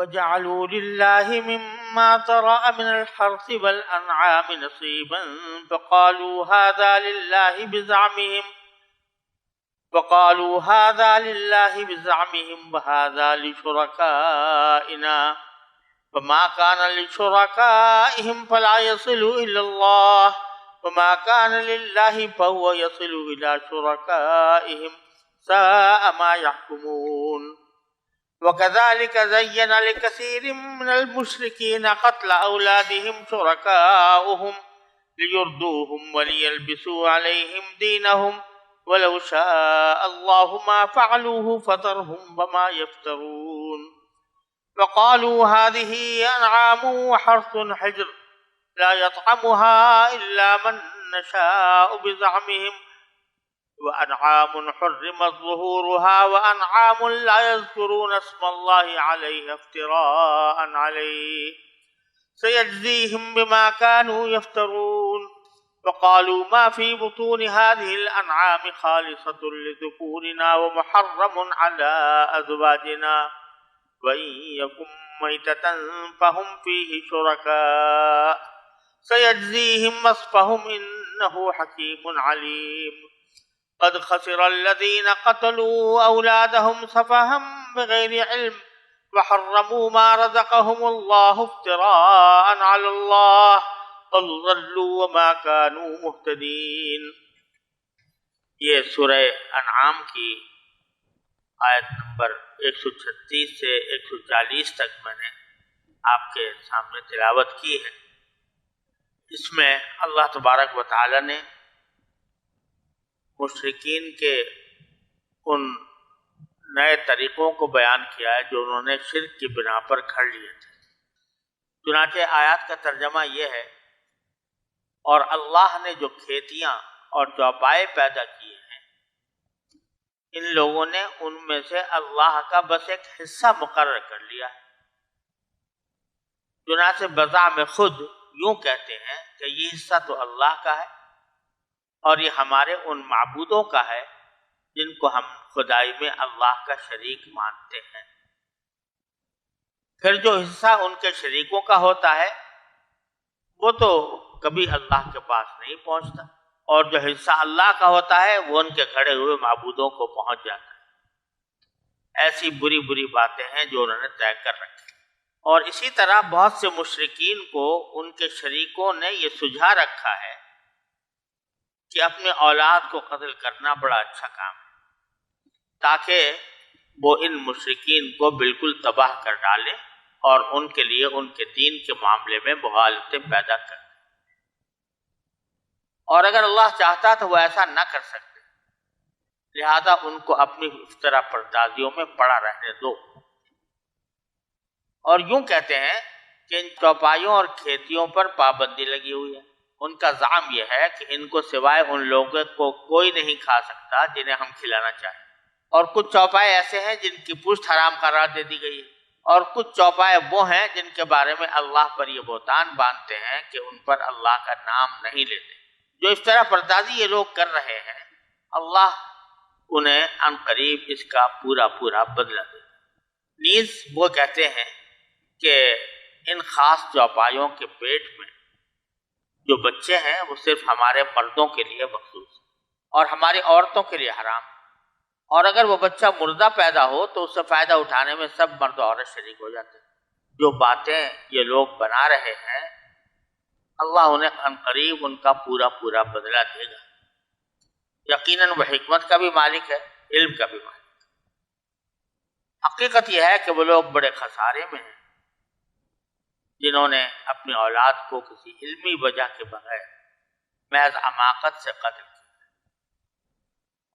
وجعلوا لله مما ذرأ من الحرث والأنعام نصيبا فقالوا هذا لله بزعمهم وهذا لشركائنا فما كان لشركائهم فلا يصل إلى الله وما كان لله فهو يصل إلى شركائهم ساء ما يحكمون وكذلك زين لكثير من المشركين قتل أولادهم شركاؤهم ليردوهم وليلبسوا عليهم دينهم ولو شاء الله ما فعلوه فذرهم وما يفترون وقالوا هذه أنعام وحرث حجر لا يطعمها إلا من نشاء بزعمهم وأنعام حرمت ظهورها وأنعام لا يذكرون اسم الله عليها افتراء عليه سيجزيهم بما كانوا يفترون وقالوا ما في بطون هذه الأنعام خالصة لذكورنا ومحرم على أزواجنا وإن يكن ميتة فهم فيه شركاء سيجزيهم وصفهم إنه حكيم عليم قد خسر الذين قتلوا أولادهم سفها بغير علم وحرموا ما رزقهم الله افتراء على الله قد ضلوا وما كانوا مهتدين. یہ سورہ انعام کی آیت نمبر 136 سے 140 تک میں نے آپ کے سامنے تلاوت کی ہے. اس میں اللہ تبارک و تعالی نے مشرکین کے ان نئے طریقوں کو بیان کیا ہے جو انہوں نے شرک کی بنا پر گھڑ لیے تھے. چنانچہ آیات کا ترجمہ یہ ہے، اور اللہ نے جو کھیتیاں اور چوپائے پیدا کیے ہیں، ان لوگوں نے ان میں سے اللہ کا بس ایک حصہ مقرر کر لیا ہے. چنانچہ بزعم خود یوں کہتے ہیں کہ یہ حصہ تو اللہ کا ہے اور یہ ہمارے ان معبودوں کا ہے جن کو ہم خدائی میں اللہ کا شریک مانتے ہیں. پھر جو حصہ ان کے شریکوں کا ہوتا ہے وہ تو کبھی اللہ کے پاس نہیں پہنچتا، اور جو حصہ اللہ کا ہوتا ہے وہ ان کے گھڑے ہوئے معبودوں کو پہنچ جاتا ہے. ایسی بری بری باتیں ہیں جو انہوں نے طے کر رکھی. اور اسی طرح بہت سے مشرکین کو ان کے شریکوں نے یہ سجھا رکھا ہے کہ اپنے اولاد کو قتل کرنا بڑا اچھا کام ہے، تاکہ وہ ان مشرکین کو بالکل تباہ کر ڈالے اور ان کے لیے ان کے دین کے معاملے میں مغالطے پیدا کر. اور اگر اللہ چاہتا تو وہ ایسا نہ کر سکتے، لہذا ان کو اپنی افطرا پردازیوں میں پڑا رہنے دو. اور یوں کہتے ہیں کہ ان چوپایوں اور کھیتیوں پر پابندی لگی ہوئی ہے. ان کا زعم یہ ہے کہ ان کو سوائے ان لوگوں کو کوئی نہیں کھا سکتا جنہیں ہم کھلانا چاہیں. اور کچھ چوپائے ایسے ہیں جن کی پشت حرام قرار دے دی گئی ہے، اور کچھ چوپائے وہ ہیں جن کے بارے میں اللہ پر یہ بہتان باندھتے ہیں کہ ان پر اللہ کا نام نہیں لیتے. جو اس طرح پردازی یہ لوگ کر رہے ہیں، اللہ انہیں عن قریب اس کا پورا پورا بدلہ دے. نیز وہ کہتے ہیں کہ ان خاص چوپایوں کے پیٹ میں جو بچے ہیں وہ صرف ہمارے مردوں کے لیے مخصوص اور ہماری عورتوں کے لیے حرام، اور اگر وہ بچہ مردہ پیدا ہو تو اس سے فائدہ اٹھانے میں سب مرد و عورت شریک ہو جاتے ہیں. جو باتیں یہ لوگ بنا رہے ہیں اللہ انہیں عن قریب ان کا پورا پورا بدلہ دے گا. یقیناً وہ حکمت کا بھی مالک ہے، علم کا بھی مالک ہے. حقیقت یہ ہے کہ وہ لوگ بڑے خسارے میں ہیں جنہوں نے اپنی اولاد کو کسی علمی وجہ کے بغیر محض حماقت سے قتل کیا،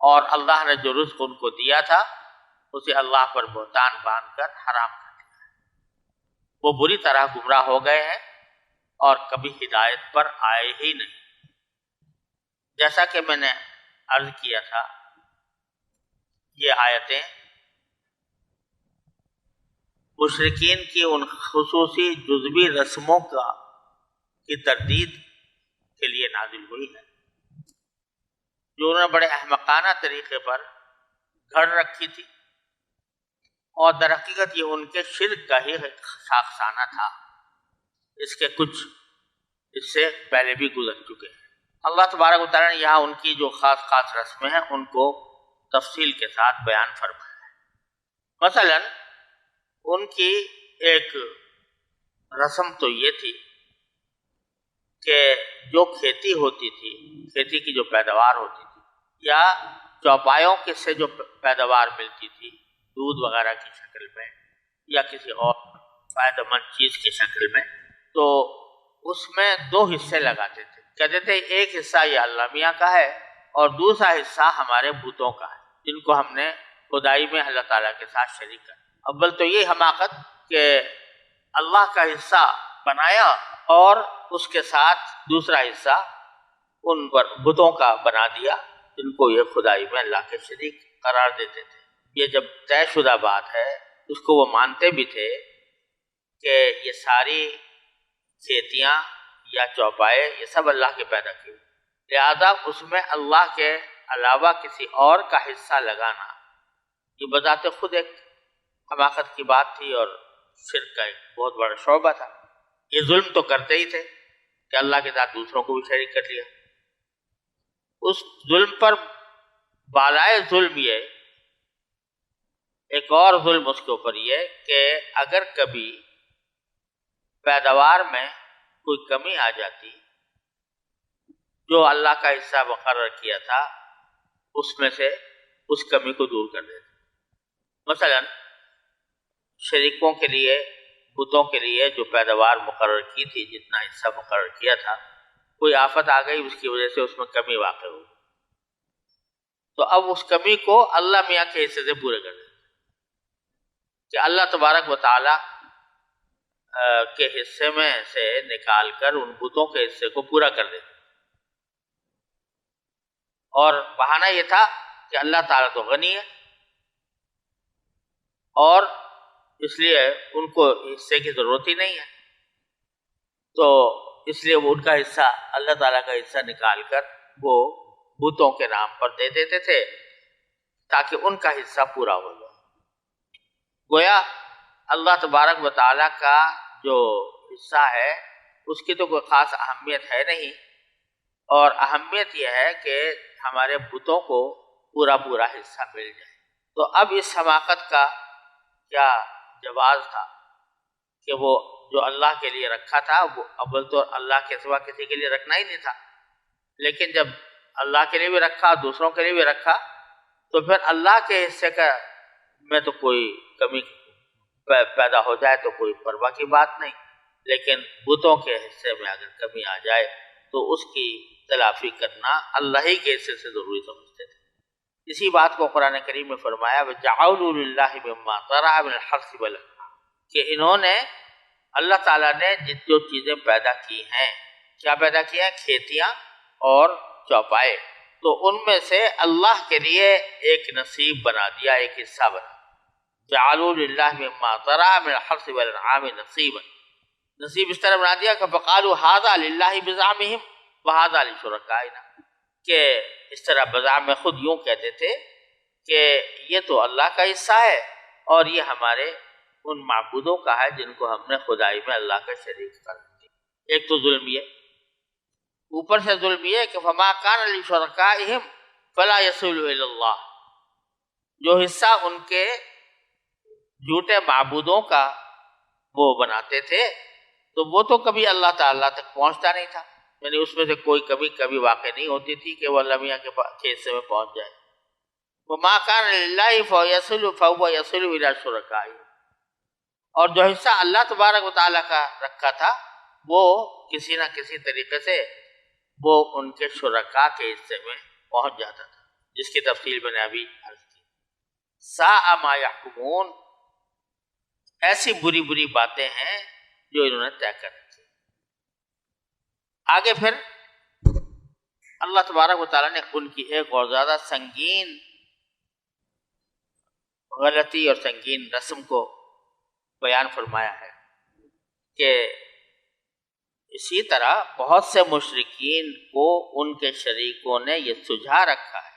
اور اللہ نے جو رزق ان کو دیا تھا اسے اللہ پر بہتان باندھ کر حرام کر دیا. وہ بری طرح گمراہ ہو گئے ہیں اور کبھی ہدایت پر آئے ہی نہیں. جیسا کہ میں نے عرض کیا تھا، یہ آیتیں مشرکین کی ان خصوصی جزوی رسموں کی تردید کے لیے نازل ہوئی ہے جو انہوں نے بڑے احمقانہ طریقے پر گھڑ رکھی تھی، اور در حقیقت یہ ان کے شرک کا ہی شاخسانہ تھا، اس کے کچھ اس سے پہلے بھی گزر چکے ہیں۔ اللہ تبارک و تعالیٰ نے یہاں ان کی جو خاص خاص رسمیں ہیں ان کو تفصیل کے ساتھ بیان فرمایا ہے۔ مثلا ان کی ایک رسم تو یہ تھی کہ جو کھیتی ہوتی تھی، کھیتی کی جو پیداوار ہوتی تھی یا چوپایوں کے سے جو پیداوار ملتی تھی دودھ وغیرہ کی شکل میں یا کسی اور فائدہ مند چیز کی شکل میں، تو اس میں دو حصے لگاتے تھے، کہتے تھے ایک حصہ یہ اللہ میاں کا ہے اور دوسرا حصہ ہمارے بتوں کا ہے جن کو ہم نے خدائی میں اللہ تعالیٰ کے ساتھ شریک کر۔ اول تو یہ حماقت کہ اللہ کا حصہ بنایا اور اس کے ساتھ دوسرا حصہ ان پر بتوں کا بنا دیا جن کو یہ خدائی میں اللہ کے شریک قرار دیتے تھے۔ یہ جب طے شدہ بات ہے اس کو وہ مانتے بھی تھے کہ یہ ساری کھیتیاں یا چوپائے یہ سب اللہ کے پیدا کیے، لہذا اس میں اللہ کے علاوہ کسی اور کا حصہ لگانا یہ بذات خود ایک حماقت کی بات تھی اور شرک کا ایک بہت بڑا شعبہ تھا۔ یہ ظلم تو کرتے ہی تھے کہ اللہ کے ساتھ دوسروں کو بھی شریک کر لیا۔ اس ظلم پر بالائے ظلم یہ ایک اور ظلم اس کے اوپر یہ کہ اگر کبھی پیداوار میں کوئی کمی آ جاتی جو اللہ کا حصہ مقرر کیا تھا اس میں سے اس کمی کو دور کر دیتے۔ مثلا شریکوں کے لیے بتوں کے لیے جو پیداوار مقرر کی تھی، جتنا حصہ مقرر کیا تھا، کوئی آفت آ گئی اس کی وجہ سے اس میں کمی واقع ہوئی، تو اب اس کمی کو اللہ میاں کے حصے سے پورے کر دیتے کہ اللہ تبارک و تعالی کے حصے میں سے نکال کر ان بتوں کے حصے کو پورا کر دیتے، اور بہانہ یہ تھا کہ اللہ تعالیٰ تو غنی ہے اور اس لیے ان کو حصے کی ضرورت ہی نہیں ہے، تو اس لیے وہ ان کا حصہ اللہ تعالیٰ کا حصہ نکال کر وہ بتوں کے نام پر دے دیتے تھے تاکہ ان کا حصہ پورا ہو جائے۔ گویا اللہ تبارک و تعالیٰ کا جو حصہ ہے اس کی تو کوئی خاص اہمیت ہے نہیں، اور اہمیت یہ ہے کہ ہمارے بتوں کو پورا پورا حصہ مل جائے۔ تو اب اس حماقت کا کیا جواز تھا کہ وہ جو اللہ کے لیے رکھا تھا وہ اول تو اللہ کے سوا کسی کے لیے رکھنا ہی نہیں تھا، لیکن جب اللہ کے لیے بھی رکھا دوسروں کے لیے بھی رکھا تو پھر اللہ کے حصے کا میں تو کوئی کمی پیدا ہو جائے تو کوئی پرواہ کی بات نہیں، لیکن بتوں کے حصے میں اگر کمی آ جائے تو اس کی تلافی کرنا اللہ ہی کے حصے سے ضروری سمجھتے تھے۔ اسی بات کو قرآن کریم میں فرمایا وَجَعَلُوا لِلَّهِ مِمَّا ذَرَعَ مِنَ الْحَرْثِ وَالْأَنْعَامِ، کہ انہوں نے اللہ تعالیٰ نے جو چیزیں پیدا کی ہیں، کیا پیدا کیا ہیں؟ کھیتیاں اور چوپائے، تو ان میں سے اللہ کے لیے ایک نصیب بنا دیا، ایک حصہ بنا۔ جعلوا للہ مما ذرع من الحرث والانعام نصیبا، نصیب اس طرح بنا دیا کہ فقالوا ھذا للہ بزعمہم وھذا لشرکائنا، کہ اس طرح بزعم میں خود یوں کہتے تھے کہ یہ تو اللہ کا حصہ ہے اور یہ ہمارے ان معبودوں کا ہے جن کو ہم نے خدائی میں اللہ کا شریک کر دیا۔ ایک تو ظلم یہ، اوپر سے ظلم یہ کہ فما کان لشرکائہم فلا یصل الی اللہ، جو حصہ ان کے جھوٹے معبودوں کا وہ بناتے تھے تو وہ تو کبھی اللہ تعالیٰ تک پہنچتا نہیں تھا، یعنی اس میں سے کوئی کبھی واقع نہیں ہوتی تھی کہ وہ اللہ میاں کے حصے میں پہنچ جائے۔ وما کان للہ فهو یصل الی شرکائہ، اور جو حصہ اللہ تبارک و تعالیٰ کا رکھا تھا وہ کسی نہ کسی طریقے سے وہ ان کے شرکاء کے حصے میں پہنچ جاتا تھا، جس کی تفصیل میں نے ابھی عرض کی۔ ساء ما یحکمون، ایسی بری بری باتیں ہیں جو انہوں نے طے کر رکھی۔ آگے پھر اللہ تبارک و تعالیٰ نے ان کی ایک اور زیادہ سنگین غلطی اور سنگین رسم کو بیان فرمایا ہے کہ اسی طرح بہت سے مشرکین کو ان کے شریکوں نے یہ سجھا رکھا ہے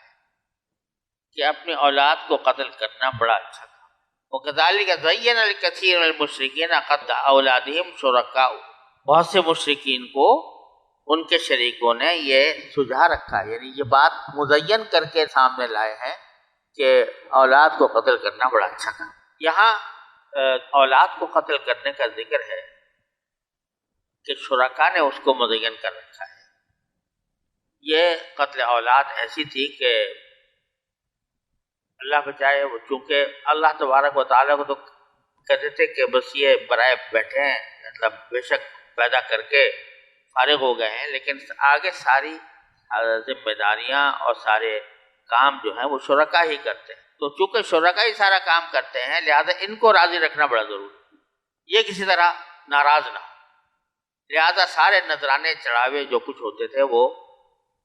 کہ اپنی اولاد کو قتل کرنا بڑا اچھا تھا، وَكَذَلِكَ زَيَّنَ لِكَثِيرٍ مِنَ الْمُشْرِكِينَ قَتْلَ أَوْلَادِهِمْ شُرَكَاءُ، بہت سے مشرکین کو ان کے شریکوں نے یہ سجھا رکھا، یعنی یہ بات مزین کر کے سامنے لائے ہیں کہ اولاد کو قتل کرنا بڑا اچھا کام۔ یہاں اولاد کو قتل کرنے کا ذکر ہے کہ شرکا نے اس کو مزین کر رکھا ہے۔ یہ قتل اولاد ایسی تھی کہ اللہ بچائے، وہ چونکہ اللہ تبارک و تعالیٰ کو تو کہتے تھے کہ بس یہ برائے بیٹھے ہیں، مطلب بے شک پیدا کر کے فارغ ہو گئے ہیں، لیکن آگے ساری ذمہ داریاں اور سارے کام جو ہیں وہ شرکا ہی کرتے ہیں۔ تو چونکہ شرکا ہی سارا کام کرتے ہیں، لہذا ان کو راضی رکھنا بڑا ضروری ہے، یہ کسی طرح ناراض نہ ہو۔ لہذا سارے نذرانے چڑھاوے جو کچھ ہوتے تھے وہ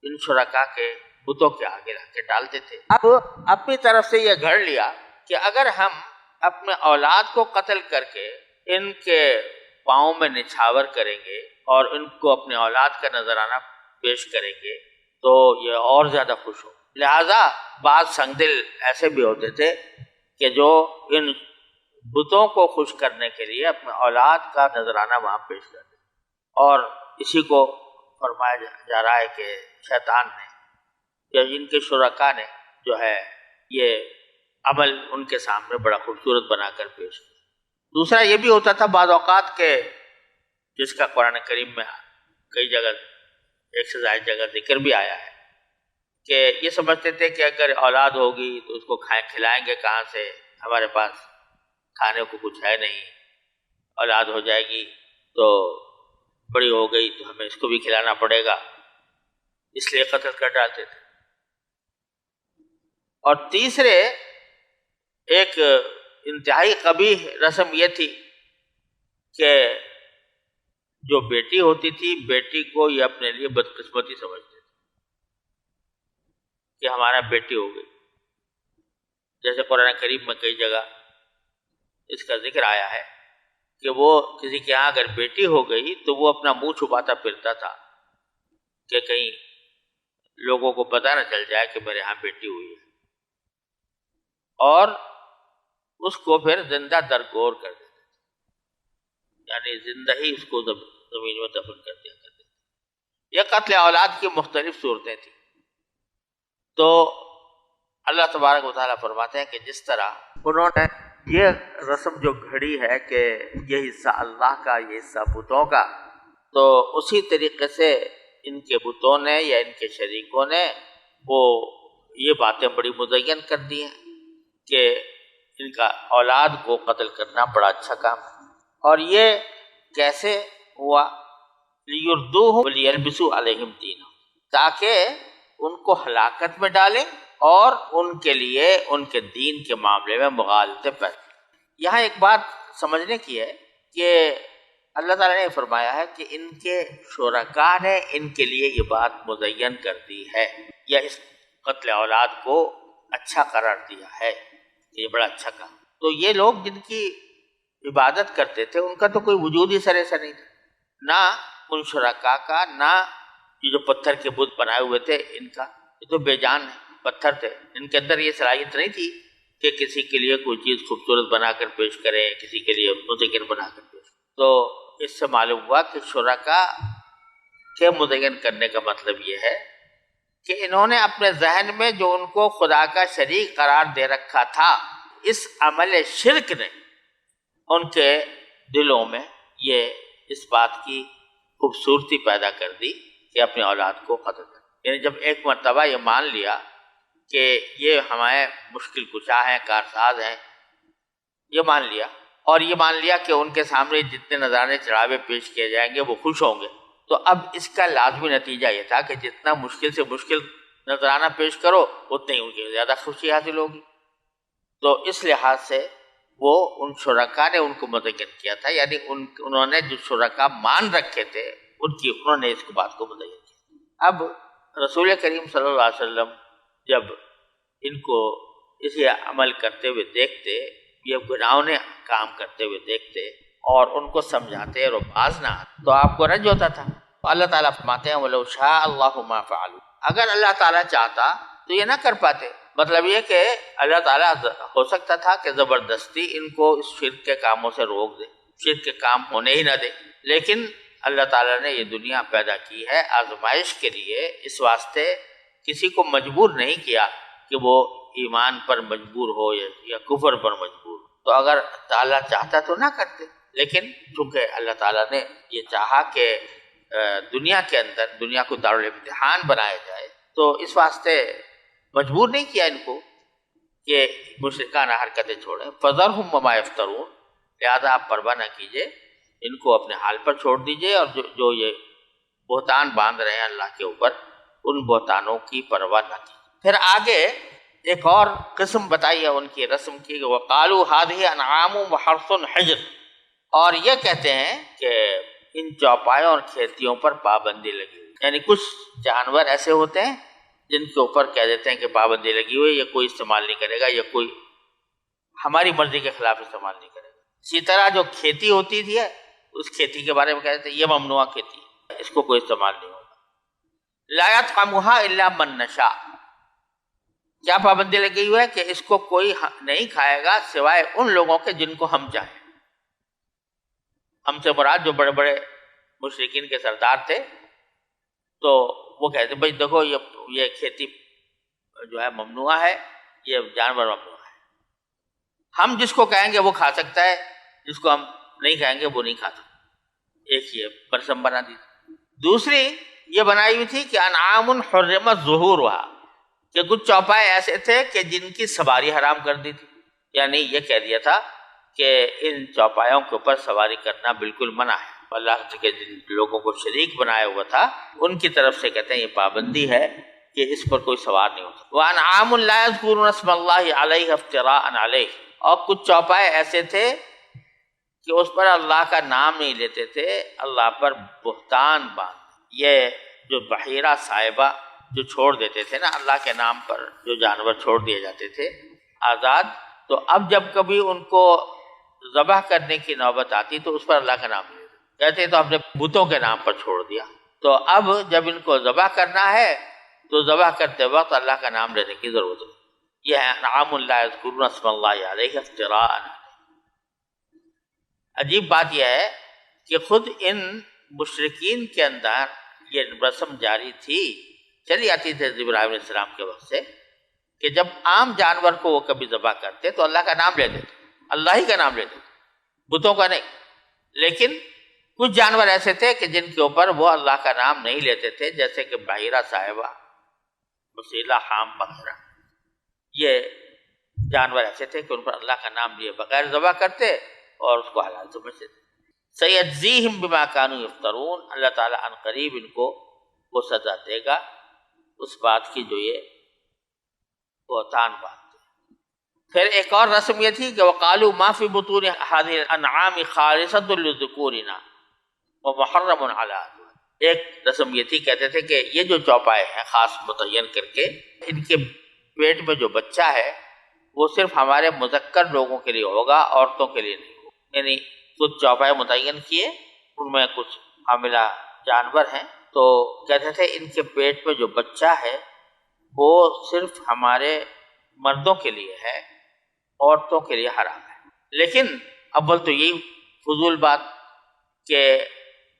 ان شرکا کے بتوں کے آگے لا کے ڈالتے تھے۔ اب اپنی طرف سے یہ گھڑ لیا کہ اگر ہم اپنے اولاد کو قتل کر کے ان کے پاؤں میں نچھاور کریں گے اور ان کو اپنے اولاد کا نذرانہ پیش کریں گے تو یہ اور زیادہ خوش ہو۔ لہذا بعض سنگدل ایسے بھی ہوتے تھے کہ جو ان بتوں کو خوش کرنے کے لیے اپنے اولاد کا نذرانہ وہاں پیش کرتے، اور اسی کو فرمایا جا رہا ہے کہ شیطان نے یا ان کے شرکا نے جو ہے یہ عمل ان کے سامنے بڑا خوبصورت بنا کر پیش کیا۔ دوسرا یہ بھی ہوتا تھا بعض اوقات کہ جس کا قرآن کریم میں کئی جگہ، ایک سے زائد جگہ ذکر بھی آیا ہے کہ یہ سمجھتے تھے کہ اگر اولاد ہوگی تو اس کو کھلائیں گے کہاں سے، ہمارے پاس کھانے کو کچھ ہے نہیں، اولاد ہو جائے گی تو بڑی ہو گئی تو ہمیں اس کو بھی کھلانا پڑے گا، اس لیے قتل کر ڈالتے تھے۔ اور تیسرے ایک انتہائی قبیح رسم یہ تھی کہ جو بیٹی ہوتی تھی، بیٹی کو یہ اپنے لیے بدقسمتی سمجھتے تھے کہ ہمارا بیٹی ہو گئی۔ جیسے قرآن کریم میں کئی جگہ اس کا ذکر آیا ہے کہ وہ کسی کے ہاں اگر بیٹی ہو گئی تو وہ اپنا منہ چھپاتا پھرتا تھا کہ کہیں لوگوں کو پتہ نہ چل جائے کہ میرے ہاں بیٹی ہوئی ہے، اور اس کو پھر زندہ درگور کر دیتے تھے، یعنی زندہ ہی اس کو زمین میں دفن کر دیا کرتے تھے۔ یہ قتل اولاد کی مختلف صورتیں تھیں۔ تو اللہ تبارک و تعالیٰ فرماتے ہیں کہ جس طرح انہوں نے یہ رسم جو گھڑی ہے کہ یہ حصہ اللہ کا، یہ حصہ بتوں کا، تو اسی طریقے سے ان کے بتوں نے یا ان کے شریکوں نے وہ یہ باتیں بڑی مزین کر دی ہیں کہ ان کا اولاد کو قتل کرنا بڑا اچھا کام ہے۔ اور یہ کیسے ہوا؟ لِيُرْدُوهُمْ وَلِيَلْبِسُوا عَلَيْهِمْ دِينَهُمْ، تاکہ ان کو ہلاکت میں ڈالیں اور ان کے لیے ان کے دین کے معاملے میں مغالطے پیدا۔ یہاں ایک بات سمجھنے کی ہے کہ اللہ تعالیٰ نے فرمایا ہے کہ ان کے شرکا نے ان کے لیے یہ بات مزین کر دی ہے، یا اس قتل اولاد کو اچھا قرار دیا ہے کہ یہ بڑا اچھا کام۔ تو یہ لوگ جن کی عبادت کرتے تھے ان کا تو کوئی وجود ہی سرے سے نہیں تھا، نہ ان شرکا کا، نہ یہ جو پتھر کے بت بنائے ہوئے تھے ان کا، یہ تو بے جان پتھر تھے، ان کے اندر یہ صلاحیت نہیں تھی کہ کسی کے لیے کوئی چیز خوبصورت بنا کر پیش کریں، کسی کے لیے مزین بنا کر پیش کریں۔ تو اس سے معلوم ہوا کہ شرکا کے مزین کرنے کا مطلب یہ ہے کہ انہوں نے اپنے ذہن میں جو ان کو خدا کا شریک قرار دے رکھا تھا، اس عمل شرک نے ان کے دلوں میں یہ اس بات کی خوبصورتی پیدا کر دی کہ اپنی اولاد کو قتل کر۔ یعنی جب ایک مرتبہ یہ مان لیا کہ یہ ہمارے مشکل کشا ہیں، کارساز ہیں، یہ مان لیا، اور یہ مان لیا کہ ان کے سامنے جتنے نذرانے چڑھاوے پیش کیے جائیں گے وہ خوش ہوں گے، تو اب اس کا لازمی نتیجہ یہ تھا کہ جتنا مشکل سے مشکل نذرانہ پیش کرو اتنی ان کی زیادہ خوشی حاصل ہوگی۔ تو اس لحاظ سے وہ ان شرکا نے ان کو مزین کیا تھا، یعنی انہوں نے جو شرکا مان رکھے تھے انہوں نے اس بات کو مزین کیا۔ اب رسول کریم صلی اللہ علیہ وسلم جب ان کو اسی عمل کرتے ہوئے دیکھتے، یہ گناہوں کام کرتے ہوئے دیکھتے اور ان کو سمجھاتے اور باز نہ آتے تو آپ کو رنج ہوتا تھا۔ تو اللہ تعالیٰ فرماتے ہیں وَلَوْ شَاءَ اللَّهُ مَا فَعَلُوا، اگر اللہ تعالیٰ چاہتا تو یہ نہ کر پاتے، مطلب یہ کہ اللہ تعالیٰ ہو سکتا تھا کہ زبردستی ان کو اس شرک کے کاموں سے روک دے، شرک کے کام ہونے ہی نہ دے، لیکن اللہ تعالیٰ نے یہ دنیا پیدا کی ہے آزمائش کے لیے، اس واسطے کسی کو مجبور نہیں کیا کہ وہ ایمان پر مجبور ہو یا کفر پر مجبور ہو۔ تو اگر تعالیٰ چاہتا تو نہ کرتے، لیکن چونکہ اللہ تعالیٰ نے یہ چاہا کہ دنیا کے اندر دنیا کو دارالامتحان بنایا جائے، تو اس واسطے مجبور نہیں کیا ان کو کہ مشرکانہ حرکتیں چھوڑیں۔ فَذَرْهُمْ وَمَا يَفْتَرُونَ، لہذا آپ پرواہ نہ کیجئے، ان کو اپنے حال پر چھوڑ دیجئے، اور جو یہ بہتان باندھ رہے ہیں اللہ کے اوپر، ان بہتانوں کی پرواہ نہ کیجئے۔ پھر آگے ایک اور قسم بتائی ہے ان کی رسم کی، وَقَالُوا هَٰذِهِ أَنْعَامٌ وَحَرْثٌ حِجْرٌ، اور یہ کہتے ہیں کہ ان چوپایوں اور کھیتیوں پر پابندی لگی ہوئی، یعنی کچھ جانور ایسے ہوتے ہیں جن کے اوپر کہہ دیتے ہیں کہ پابندی لگی ہوئی، یہ کوئی استعمال نہیں کرے گا، یا کوئی ہماری مرضی کے خلاف استعمال نہیں کرے گا۔ اسی طرح جو کھیتی ہوتی تھی اس کھیتی کے بارے میں کہتے ہیں یہ ممنوع کھیتی ہے، اس کو کوئی استعمال نہیں ہوگا۔ لا يطعمها الا من نشاء، کیا پابندی لگی ہوئی ہے کہ اس کو کوئی نہیں کھائے گا سوائے ان لوگوں کے جن کو ہم چاہیں۔ ہم سے مراد جو بڑے بڑے مشرکین کے سردار تھے، تو وہ کہتے بھائی دیکھو یہ کھیتی جو ہے ممنوع ہے، یہ جانور ممنوع ہے، ہم جس کو کہیں گے وہ کھا سکتا ہے، جس کو ہم نہیں کہیں گے وہ نہیں کھا سکتا۔ ایک یہ برسم بنا دی۔ دوسری یہ بنائی ہوئی تھی کہ انعام حرمت ظہورها، کہ کچھ چوپائے ایسے تھے کہ جن کی سواری حرام کر دی تھی، یعنی یہ کہہ دیا تھا کہ ان چوپایوں کے اوپر سواری کرنا بالکل منع ہے۔ اللہ کے جن لوگوں کو شریک بنایا ہوا تھا ان کی طرف سے کہتے ہیں یہ پابندی ہے کہ اس پر کوئی سوار نہیں ہوتا۔ وَأَنْعَامٌ لَا يَذْكُرُونَ اسْمَ اللَّهِ عَلَيْهِ افْتِرَاءً عَلَيْهِ، اور کچھ چوپائے ایسے تھے کہ اس پر اللہ کا نام نہیں لیتے تھے، اللہ پر بہتان باندھ، یہ جو بحیرہ صاحبہ جو چھوڑ دیتے تھے نا اللہ کے نام پر، جو جانور چھوڑ دیے جاتے تھے آزاد، تو اب جب کبھی ان کو ذبح کرنے کی نوبت آتی تو اس پر اللہ کا نام لیتے، کہتے تو ہم نے بتوں کے نام پر چھوڑ دیا۔ تو اب جب ان کو ذبح کرنا ہے تو ذبح کرتے وقت اللہ کا نام لینے کی ضرورت ہے۔ یہ ہے انعام لا یذکرون اسم اللہ علیہ افتراء۔ عجیب بات یہ ہے کہ خود ان مشرکین کے اندر یہ رسم جاری تھی، چلی آتی تھی ابراہیم علیہ السلام کے وقت سے، کہ جب عام جانور کو وہ کبھی ذبح کرتے تو اللہ کا نام لیتے تھے، اللہ ہی کا نام لیتے تھے، بتوں کا نہیں۔ لیکن کچھ جانور ایسے تھے کہ جن کے اوپر وہ اللہ کا نام نہیں لیتے تھے، جیسے کہ بحیرہ صاحبہ، وسیلہ، حام وغیرہ، یہ جانور ایسے تھے کہ ان پر اللہ کا نام لیے بغیر ذبح کرتے اور اس کو حلال سمجھتے تھے۔ سَيَجْزِيهِمْ بِمَا كَانُوا يَفْتَرُونَ، اللہ تعالیٰ عن قریب ان کو وہ سزا دے گا اس بات کی جو یہ بہتان باندھتے ہیں۔ پھر ایک اور رسم یہ تھی کہ وَقَالُوا مَا فِي بُطُونِ هَٰذِهِ الْأَنْعَامِ خَالِصَةٌ لِّلذُّكُورِنَا وَمُحَرَّمٌ عَلَىٰ أَزْوَاجِهِمْ، ایک رسم یہ تھی، کہتے تھے کہ یہ جو چوپائے ہیں خاص متعین کر کے، ان کے پیٹ میں جو بچہ ہے وہ صرف ہمارے مذکر لوگوں کے لیے ہوگا، عورتوں کے لیے نہیں ہوگا۔ یعنی کچھ چوپائے متعین کیے، ان میں کچھ حاملہ جانور ہیں، تو کہتے تھے ان کے پیٹ میں جو بچہ ہے وہ صرف ہمارے مردوں کے لیے ہے، عورتوں کے لیے حرام ہے۔ لیکن اول تو یہی فضول بات کہ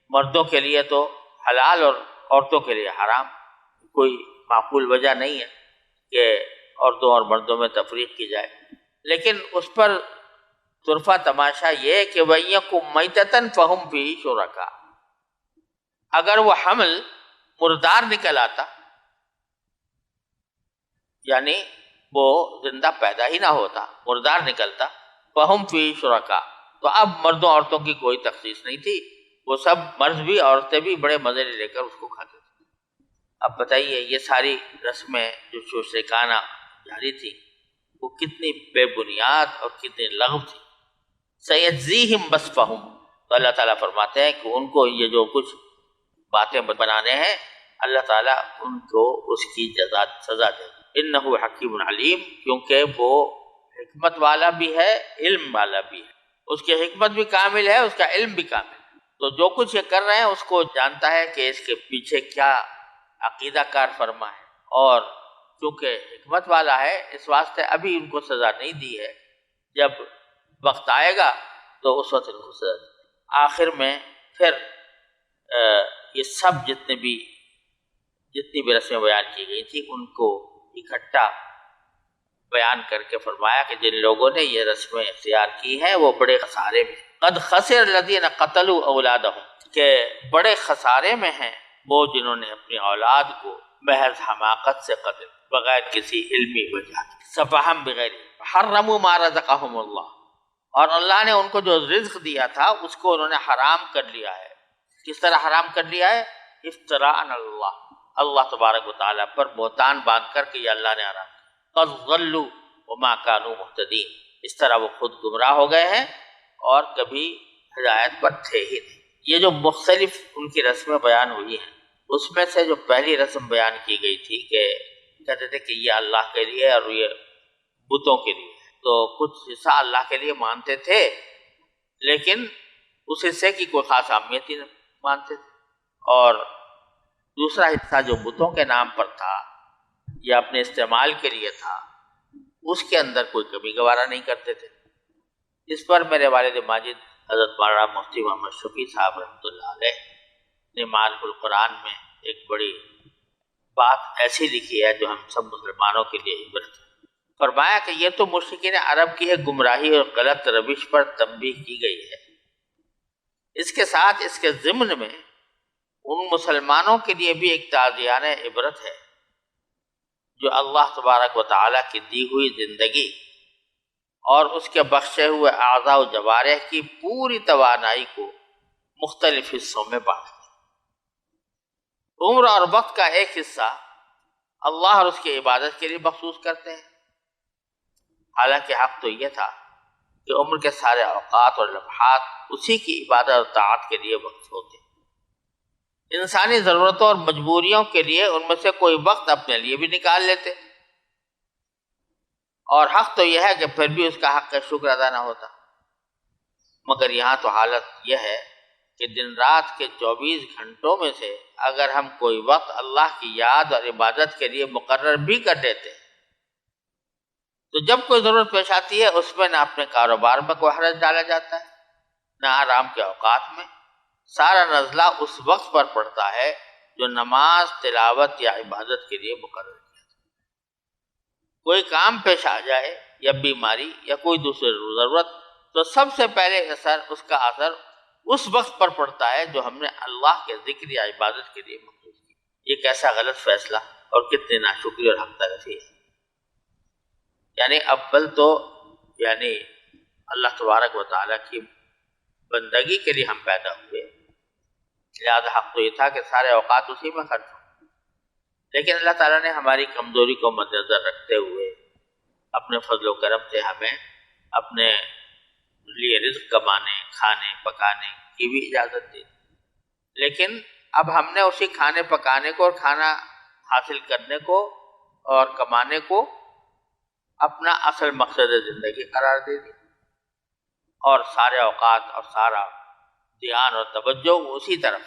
مردوں کے لیے تو حلال اور عورتوں کے لیے حرام، کوئی معقول وجہ نہیں ہے کہ عورتوں اور مردوں میں تفریق کی جائے۔ لیکن اس پر طرفہ تماشا یہ کہ وَإِن مَيْتَةً فَهُمْ فِيهِ شُرَكَاء، اگر وہ حمل مردار نکل آتا، یعنی وہ زندہ پیدا ہی نہ ہوتا، مردار نکلتا، فَهُمْ فِيهِ شُرَكَاء، تو اب مردوں عورتوں کی کوئی تخصیص نہیں تھی، وہ سب مرد بھی عورتیں بھی بڑے مزے لے کر اس کو کھاتے تھے۔ اب بتائیے یہ ساری رسمیں جو مشرکانہ جاری تھی وہ کتنی بے بنیاد اور کتنی لغو تھی۔ سَيَجْزِيهِمْ وَصْفَهُمْ، تو اللہ تعالیٰ فرماتے ہیں کہ ان کو یہ جو کچھ باتیں بنانے ہیں اللہ تعالیٰ ان کو اس کی سزا دے گا۔ انہ حکیم علیم، کیونکہ وہ حکمت والا بھی ہے، علم والا بھی ہے، اس کی حکمت بھی کامل ہے، اس کا علم بھی کامل ہے۔ تو جو کچھ یہ کر رہے ہیں اس کو جانتا ہے کہ اس کے پیچھے کیا عقیدہ کار فرما ہے، اور چونکہ حکمت والا ہے اس واسطے ابھی ان کو سزا نہیں دی ہے، جب وقت آئے گا تو اس وقت ان کو سزا دی۔ آخر میں پھر یہ سب جتنی بھی رسمیں بیان کی گئی تھی ان کو اکٹھا بیان کر کے فرمایا کہ جن لوگوں نے یہ رسمیں اختیار کی ہیں وہ بڑے خسارے میں، قد خسر الذین قتلوا اولادہم، کہ بڑے خسارے میں ہیں وہ جنہوں نے اپنی اولاد کو محض حماقت سے قتل، بغیر کسی علمی وجہ، سفہم بغیر، حرموا ما رزقہم اللہ، اور اللہ نے ان کو جو رزق دیا تھا اس کو انہوں نے حرام کر لیا ہے۔ کس طرح حرام کر لیا ہے؟ افتراء علی اللہ، اللہ تبارک و تعالیٰ پر بہتان باندھ کر کہ یہ اللہ نے حرام کیا۔ قد ضلوا وما كانوا مهتدین، اس طرح وہ خود گمراہ ہو گئے ہیں اور کبھی ہدایت پر تھے ہی نہیں۔ یہ جو مختلف ان کی رسمیں بیان ہوئی ہیں اس میں سے جو پہلی رسم بیان کی گئی تھی کہ کہتے تھے کہ یہ اللہ کے لیے اور یہ بتوں کے لیے، تو کچھ حصہ اللہ کے لیے مانتے تھے لیکن اس حصے کی کوئی خاص اہمیت ہی نہیں مانتے تھے، اور دوسرا حصہ جو بتوں کے نام پر تھا یا اپنے استعمال کے لیے تھا اس کے اندر کوئی کمی گوارا نہیں کرتے تھے۔ اس پر میرے والد ماجد حضرت مولانا مفتی محمد شفیع صاحب رحمۃ اللہ علیہ نے معارف القرآن میں ایک بڑی بات ایسی لکھی ہے جو ہم سب مسلمانوں کے لیے عبرت ہے۔ فرمایا کہ یہ تو مشرکین عرب کی ہے گمراہی اور غلط روش پر تنبیہ کی گئی ہے، اس کے ساتھ اس کے ضمن میں ان مسلمانوں کے لیے بھی ایک تعزیانہ عبرت ہے جو اللہ تبارک و تعالیٰ کی دی ہوئی زندگی اور اس کے بخشے ہوئے اعضاء و جوارح کی پوری توانائی کو مختلف حصوں میں بانٹتے ہیں۔ عمر اور وقت کا ایک حصہ اللہ اور اس کی عبادت کے لیے مخصوص کرتے ہیں، حالانکہ حق تو یہ تھا کہ عمر کے سارے اوقات اور لمحات اسی کی عبادت اور طاعت کے لیے وقت ہوتے ہیں۔ انسانی ضرورتوں اور مجبوریوں کے لیے ان میں سے کوئی وقت اپنے لیے بھی نکال لیتے، اور حق تو یہ ہے کہ پھر بھی اس کا حق کا شکر ادا نہ ہوتا۔ مگر یہاں تو حالت یہ ہے کہ دن رات کے 24 گھنٹوں میں سے اگر ہم کوئی وقت اللہ کی یاد اور عبادت کے لیے مقرر بھی کر دیتے ہیں تو جب کوئی ضرورت پیش آتی ہے اس میں نہ اپنے کاروبار میں کوئی حرج ڈالا جاتا ہے نہ آرام کے اوقات میں، سارا نزلہ اس وقت پر پڑتا ہے جو نماز، تلاوت یا عبادت کے لیے مقرر کیا تھا۔ کوئی کام پیش آ جائے یا بیماری یا کوئی دوسری ضرورت تو سب سے پہلے اس کا اثر اس وقت پر پڑتا ہے جو ہم نے اللہ کے ذکر یا عبادت کے لیے مخصوص کیا۔ یہ کیسا غلط فیصلہ اور کتنی ناشکری اور حق تلفی ہے۔ یعنی اول تو اللہ تبارک و تعالیٰ کی بندگی کے لیے ہم پیدا ہوئے، لہذا حق تو یہ تھا کہ سارے اوقات اسی میں خرچ ہوں، لیکن اللہ تعالیٰ نے ہماری کمزوری کو مد نظر رکھتے ہوئے اپنے فضل و کرم سے ہمیں اپنے لیے رزق کمانے، کھانے پکانے کی بھی اجازت دی، لیکن اب ہم نے اسی کھانے پکانے کو اور کھانا حاصل کرنے کو اور کمانے کو اپنا اصل مقصد زندگی قرار دے دی، اور سارے اوقات اور سارا دھیان اور توجہ اسی طرف،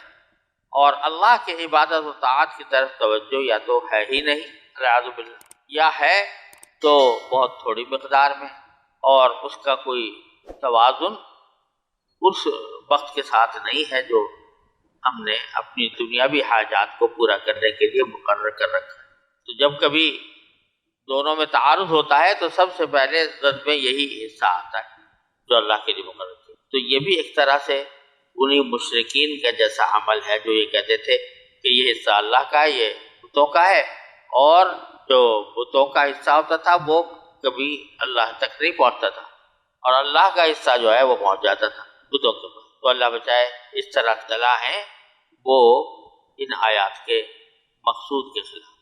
اور اللہ کے عبادت و طاعت کی طرف توجہ یا تو ہے ہی نہیں العیاذ باللہ، یا ہے تو بہت تھوڑی مقدار میں، اور اس کا کوئی توازن اس وقت کے ساتھ نہیں ہے جو ہم نے اپنی دنیاوی حاجات کو پورا کرنے کے لیے مقرر کر رکھا ہے۔ تو جب کبھی دونوں میں تعارض ہوتا ہے تو سب سے پہلے زد میں یہی حصہ آتا ہے جو اللہ کے لیے مقرر کیا۔ تو یہ بھی ایک طرح سے انہی مشرکین کا جیسا عمل ہے جو یہ کہتے تھے کہ یہ حصہ اللہ کا ہے، یہ بتوں کا ہے، اور جو بتوں کا حصہ ہوتا تھا وہ کبھی اللہ تک نہیں پہنچتا تھا، اور اللہ کا حصہ جو ہے وہ پہنچ جاتا تھا بتوں کے پاس۔ تو اللہ بچائے اس طرح اختلاف ہیں وہ ان آیات کے مقصود کے خلاف۔